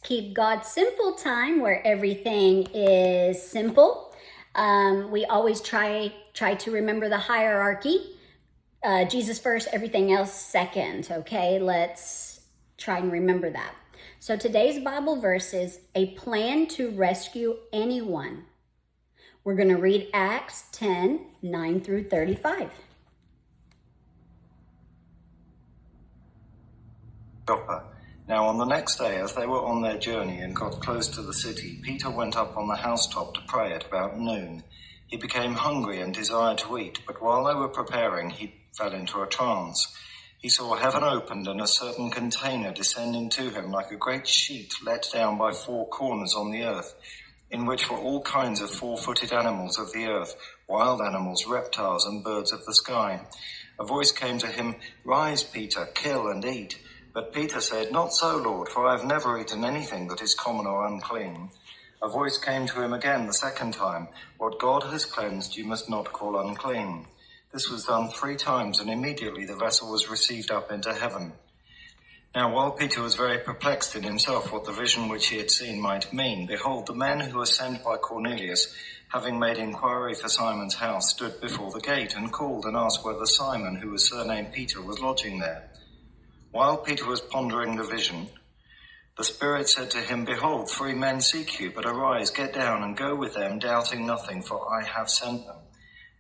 Keep God Simple time, where everything is simple. We always try to remember the hierarchy. Jesus first, everything else second. Okay, let's try and remember that. So today's Bible verse is a plan to rescue anyone. We're going to read Acts 10, 9 through 35. Now on the next day, as they were on their journey and got close to the city, Peter went up on the housetop to pray at about noon. He became hungry and desired to eat, but while they were preparing, he fell into a trance. He saw heaven opened and a certain container descending to him like a great sheet let down by four corners on the earth, in which were all kinds of four-footed animals of the earth, wild animals, reptiles, and birds of the sky. A voice came to him, "Rise, Peter, kill and eat." But Peter said, "Not so, Lord, for I have never eaten anything that is common or unclean." A voice came to him again the second time, "What God has cleansed you must not call unclean." This was done 3 times, and immediately the vessel was received up into heaven. Now while Peter was very perplexed in himself what the vision which he had seen might mean, behold, the men who were sent by Cornelius, having made inquiry for Simon's house, stood before the gate and called and asked whether Simon, who was surnamed Peter, was lodging there. While Peter was pondering the vision, the Spirit said to him, "Behold, 3 men seek you, but arise, get down, and go with them, doubting nothing, for I have sent them."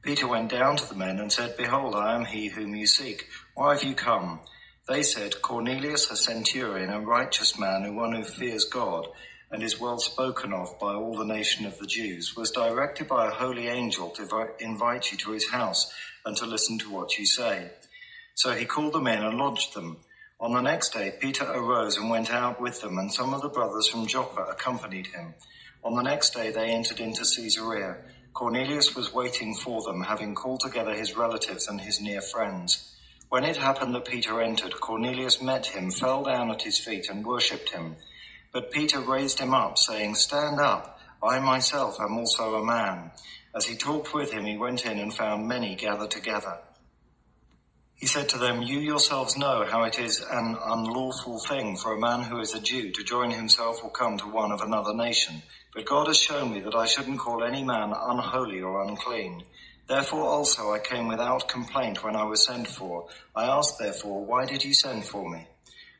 Peter went down to the men and said, "Behold, I am he whom you seek. Why have you come?" They said, "Cornelius, a centurion, a righteous man, one who fears God, and is well spoken of by all the nation of the Jews, was directed by a holy angel to invite you to his house and to listen to what you say." So he called them in and lodged them. On the next day, Peter arose and went out with them, and some of the brothers from Joppa accompanied him. On the next day, they entered into Caesarea. Cornelius was waiting for them, having called together his relatives and his near friends. When it happened that Peter entered, Cornelius met him, fell down at his feet, and worshipped him. But Peter raised him up, saying, "Stand up, I myself am also a man." As he talked with him, he went in and found many gathered together. He said to them, "You yourselves know how it is an unlawful thing for a man who is a Jew to join himself or come to one of another nation. But God has shown me that I shouldn't call any man unholy or unclean. Therefore also I came without complaint when I was sent for. I asked therefore, why did you send for me?"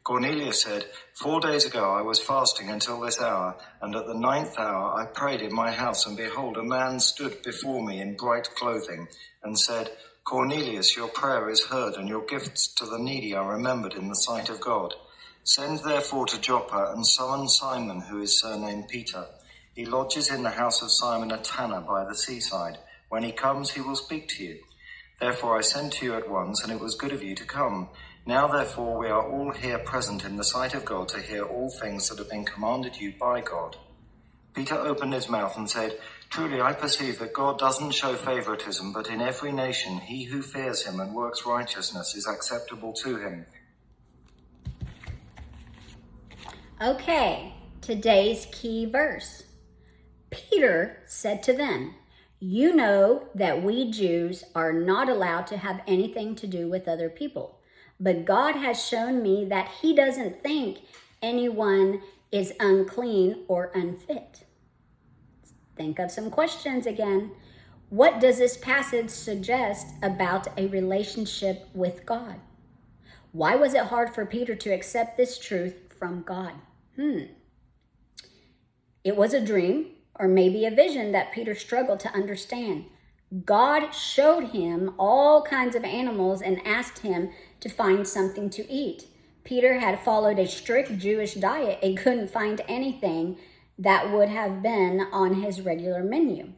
Cornelius said, 4 days ago I was fasting until this hour, and at the 9th hour I prayed in my house, and behold, a man stood before me in bright clothing, and said, "Cornelius, your prayer is heard, and your gifts to the needy are remembered in the sight of God. Send therefore to Joppa and summon Simon, who is surnamed Peter. He lodges in the house of Simon a tanner by the seaside. When he comes, he will speak to you." Therefore I sent to you at once, and it was good of you to come. Now therefore we are all here present in the sight of God to hear all things that have been commanded you by God. Peter opened his mouth and said, "Truly I perceive that God doesn't show favoritism, but in every nation he who fears him and works righteousness is acceptable to him." Okay, today's key verse. Peter said to them, "You know that we Jews are not allowed to have anything to do with other people, but God has shown me that he doesn't think anyone is unclean or unfit." Think of some questions again. What does this passage suggest about a relationship with God? Why was it hard for Peter to accept this truth from God? It was a dream or maybe a vision that Peter struggled to understand. God showed him all kinds of animals and asked him to find something to eat. Peter had followed a strict Jewish diet and couldn't find anything that would have been on his regular menu.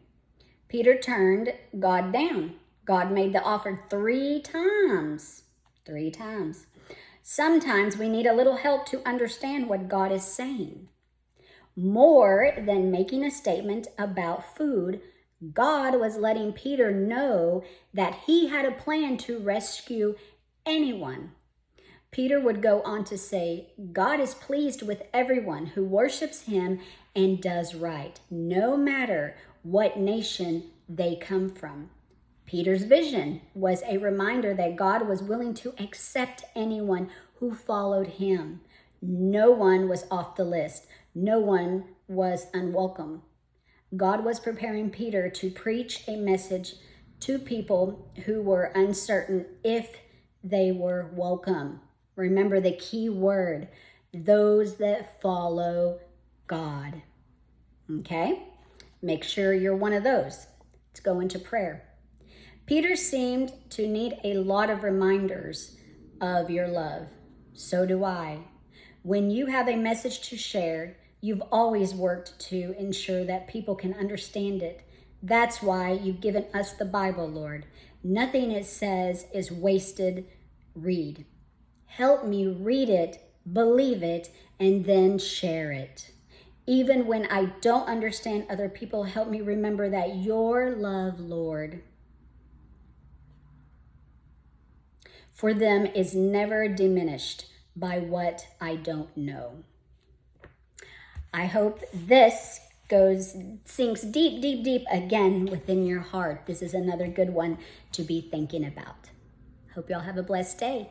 Peter turned God down. God made the offer 3 times. 3 times. Sometimes we need a little help to understand what God is saying. More than making a statement about food, God was letting Peter know that he had a plan to rescue anyone. Peter would go on to say, God is pleased with everyone who worships him and does right, no matter what nation they come from. Peter's vision was a reminder that God was willing to accept anyone who followed him. No one was off the list. No one was unwelcome. God was preparing Peter to preach a message to people who were uncertain if they were welcome. Remember the key word, those that follow God. Okay? Make sure you're one of those. Let's go into prayer. Peter seemed to need a lot of reminders of your love. So do I. When you have a message to share, you've always worked to ensure that people can understand it. That's why you've given us the Bible, Lord. Nothing it says is wasted. Read. Help me read it, believe it, and then share it. Even when I don't understand other people, help me remember that your love, Lord, for them is never diminished by what I don't know. I hope this sinks deep, deep, deep again within your heart. This is another good one to be thinking about. Hope y'all have a blessed day.